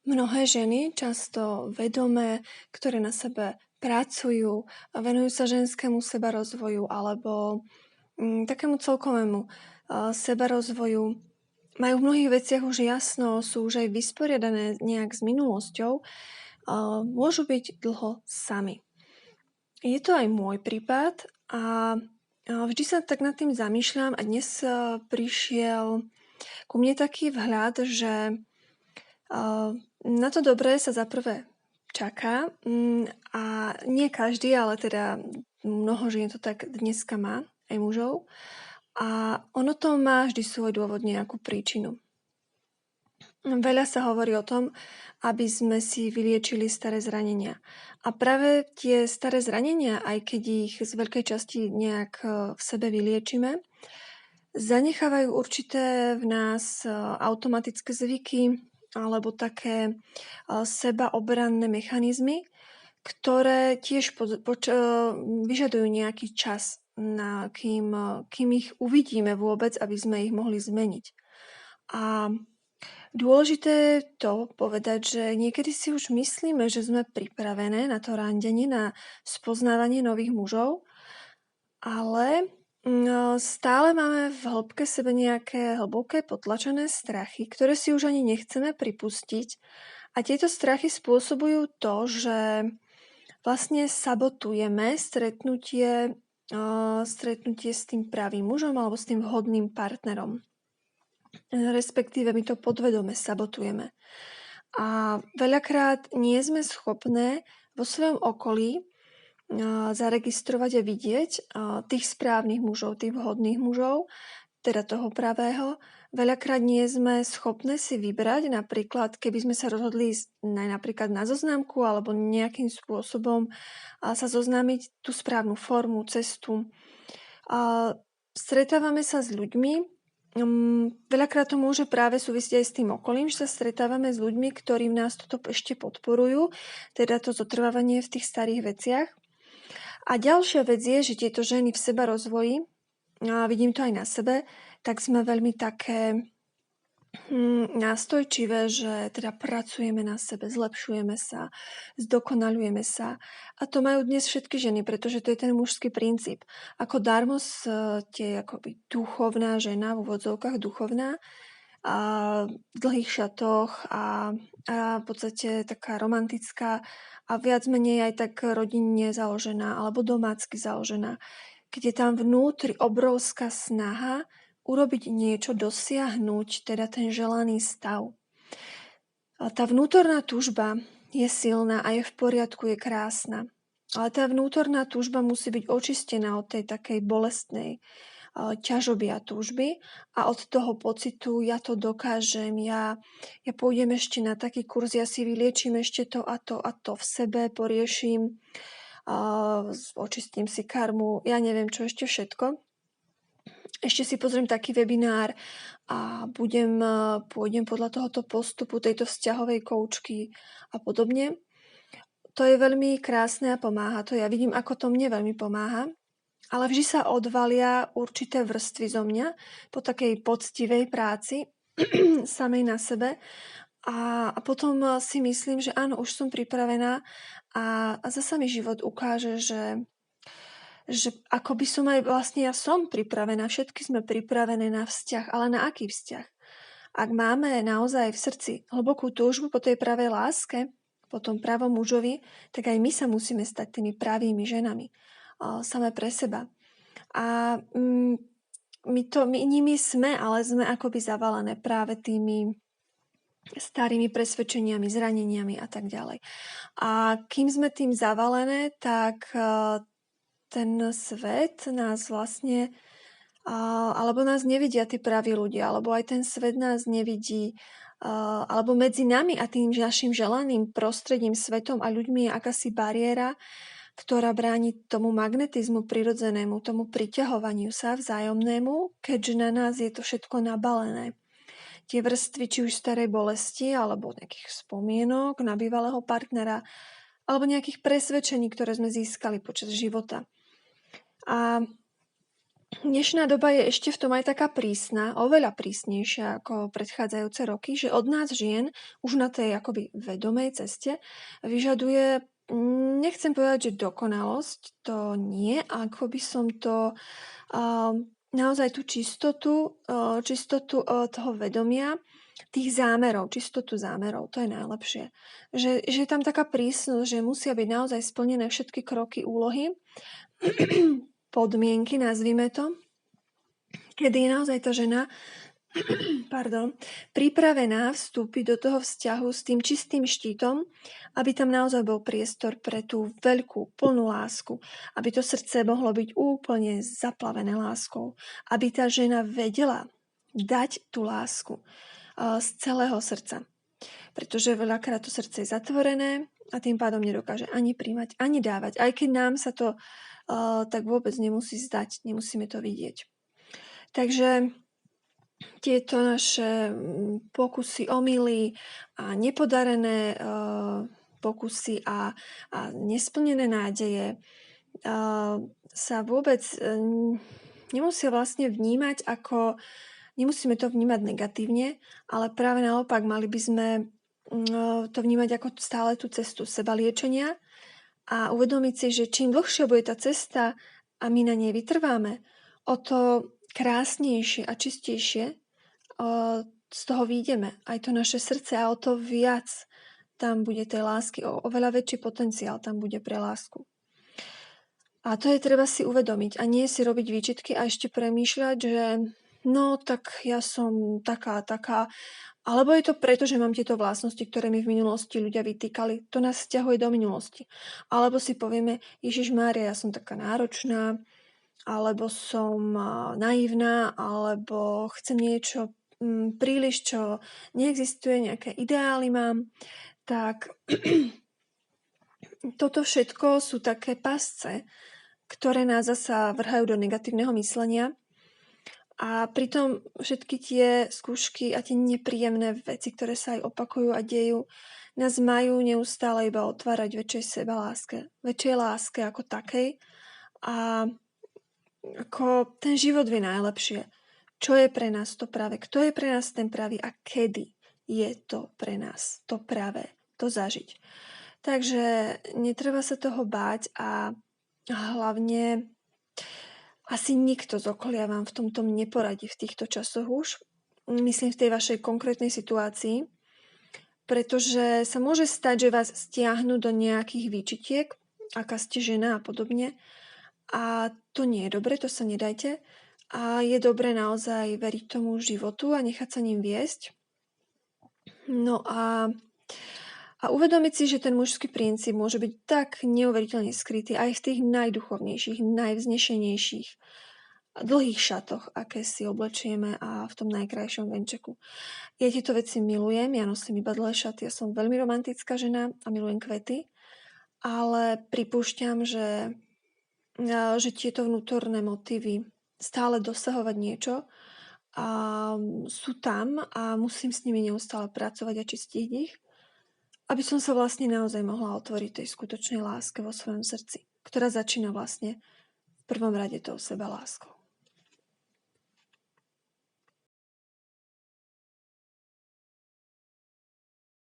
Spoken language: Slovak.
Mnohé ženy, často vedomé, ktoré na sebe pracujú a venujú sa ženskému sebarozvoju alebo takému celkovému sebarozvoju, majú v mnohých veciach už jasno, sú už aj vysporiadané nejak s minulosťou, môžu byť dlho sami. Je to aj môj prípad a vždy sa tak nad tým zamýšľam a dnes prišiel ku mne taký vhľad, že na to dobré sa zaprvé čaká a nie každý, ale teda mnoho žien to tak dneska má, aj mužov. A ono to má vždy svoj dôvod, nejakú príčinu. Veľa sa hovorí o tom, aby sme si vyliečili staré zranenia. A práve tie staré zranenia, aj keď ich z veľkej časti nejak v sebe vyliečime, zanechávajú určité v nás automatické zvyky alebo také sebaobranné mechanizmy, ktoré tiež vyžadujú nejaký čas, kým ich uvidíme vôbec, aby sme ich mohli zmeniť. A dôležité je to povedať, že niekedy si už myslíme, že sme pripravené na to randenie, na spoznávanie nových mužov, ale stále máme v hĺbke sebe nejaké hlboké potlačené strachy, ktoré si už ani nechceme pripustiť. A tieto strachy spôsobujú to, že vlastne sabotujeme stretnutie s tým pravým mužom alebo s tým vhodným partnerom. Respektíve my to podvedome sabotujeme. A veľakrát nie sme schopné vo svojom okolí zaregistrovať a vidieť tých správnych mužov, tých vhodných mužov, teda toho pravého. Veľakrát nie sme schopné si vybrať, napríklad keby sme sa rozhodli napríklad na zoznamku alebo nejakým spôsobom sa zoznámiť tú správnu formu, cestu. Stretávame sa s ľuďmi, veľakrát to môže práve súvisieť aj s tým okolím, že sa stretávame s ľuďmi, ktorí v nás toto ešte podporujú, teda to zotrvávanie v tých starých veciach. A ďalšia vec je, že tieto ženy v sebarozvoji, a vidím to aj na sebe, tak sme veľmi také nástojčivé, že teda pracujeme na sebe, zlepšujeme sa, zdokonaľujeme sa. A to majú dnes všetky ženy, pretože to je ten mužský princíp. Ako darmo ste akoby duchovná žena, v úvodzovkách duchovná, a v dlhých šatoch a v podstate taká romantická a viac menej aj tak rodinne založená alebo domácky založená. Keď je tam vnútri obrovská snaha urobiť niečo, dosiahnuť teda ten želaný stav. A tá vnútorná túžba je silná a je v poriadku, je krásna. Ale tá vnútorná túžba musí byť očistená od tej takej bolestnej ťažoby a túžby a od toho pocitu ja to dokážem, ja pôjdem ešte na taký kurz, ja si vyliečím ešte to a to a to v sebe, porieším, očistím si karmu, ja neviem čo ešte všetko. Ešte si pozriem taký webinár a pôjdem podľa tohoto postupu tejto vzťahovej koučky a podobne. To je veľmi krásne a pomáha to. Ja vidím, ako to mne veľmi pomáha. Ale vždy sa odvalia určité vrstvy zo mňa po takej poctivej práci samej na sebe a potom si myslím, že áno, už som pripravená a zasa mi život ukáže, že ako by som aj vlastne ja som pripravená, všetky sme pripravené na vzťah, ale na aký vzťah? Ak máme naozaj v srdci hlbokú túžbu po tej pravej láske, po tom pravom mužovi, tak aj my sa musíme stať tými pravými ženami samé pre seba. A my nimi sme, ale sme akoby zavalené práve tými starými presvedčeniami, zraneniami a tak ďalej. A kým sme tým zavalené, tak ten svet nás vlastne alebo nás nevidia tí praví ľudia, alebo aj ten svet nás nevidí, alebo medzi nami a tým našim želaným prostredím, svetom a ľuďmi je akási bariéra, ktorá bráni tomu magnetizmu prirodzenému, tomu priťahovaniu sa vzájomnému, keďže na nás je to všetko nabalené. Tie vrstvy, či už starej bolesti, alebo nejakých spomienok na bývalého partnera, alebo nejakých presvedčení, ktoré sme získali počas života. A Dnešná doba je ešte v tom aj taká prísna, oveľa prísnejšia ako predchádzajúce roky, že od nás žien už na tej akoby vedomej ceste vyžaduje, nechcem povedať, že dokonalosť, to nie, ako by som to naozaj tú čistotu toho vedomia, tých zámerov, čistotu zámerov, to je najlepšie. Že je tam taká prísnosť, že musia byť naozaj splnené všetky kroky, úlohy, podmienky, nazvime to, kedy je naozaj tá žena pripravená vstúpiť do toho vzťahu s tým čistým štítom, aby tam naozaj bol priestor pre tú veľkú, plnú lásku, aby to srdce mohlo byť úplne zaplavené láskou, aby tá žena vedela dať tú lásku z celého srdca. Pretože veľakrát to srdce je zatvorené a tým pádom nedokáže ani príjmať, ani dávať. Aj keď nám sa to tak vôbec nemusí zdať, nemusíme to vidieť. Takže tieto naše pokusy, omyly a nepodarené pokusy a nesplnené nádeje sa vôbec nemusia vlastne vnímať ako, nemusíme to vnímať negatívne, ale práve naopak mali by sme to vnímať ako stále tú cestu sebaliečenia a uvedomiť si, že čím dlhšia bude tá cesta a my na nej vytrváme, o to krásnejšie a čistejšie z toho výjdeme. Aj to naše srdce a o to viac tam bude tej lásky, oveľa väčší potenciál tam bude pre lásku. A to je treba si uvedomiť a nie si robiť výčitky a ešte premýšľať, že no tak ja som taká, alebo je to preto, že mám tieto vlastnosti, ktoré mi v minulosti ľudia vytýkali. To nás vzťahuje do minulosti. Alebo si povieme, Ježiš Mária, ja som taká náročná, alebo som naivná, alebo chcem niečo príliš, čo neexistuje, nejaké ideály mám. Tak toto všetko sú také pasce, ktoré nás zasa vrhajú do negatívneho myslenia. A pritom všetky tie skúšky a tie nepríjemné veci, ktoré sa aj opakujú a dejú, nás majú neustále iba otvárať väčšej láske ako takej. A ako ten život vie najlepšie, čo je pre nás to práve, kto je pre nás ten pravý a kedy je to pre nás to práve, to zažiť. Takže netreba sa toho báť a hlavne asi nikto z okolia vám v tomto neporadí v týchto časoch už. Myslím v tej vašej konkrétnej situácii. Pretože sa môže stať, že vás stiahnu do nejakých výčitiek, aká ste žena a podobne. A to nie je dobre, to sa nedajte. A je dobre naozaj veriť tomu životu a nechať sa ním viesť. No a uvedomiť si, že ten mužský princíp môže byť tak neuveriteľne skrytý aj v tých najduchovnejších, najvznešenejších dlhých šatoch, aké si oblečieme a v tom najkrajšom venčeku. Ja tieto veci milujem, ja nosím iba dlhé šaty, ja som veľmi romantická žena a milujem kvety, ale pripúšťam, že tieto vnútorné motívy stále dosahovať niečo a sú tam a musím s nimi neustále pracovať a čistiť ich, aby som sa vlastne naozaj mohla otvoriť tej skutočnej láske vo svojom srdci, ktorá začína vlastne v prvom rade tou sebaláskou.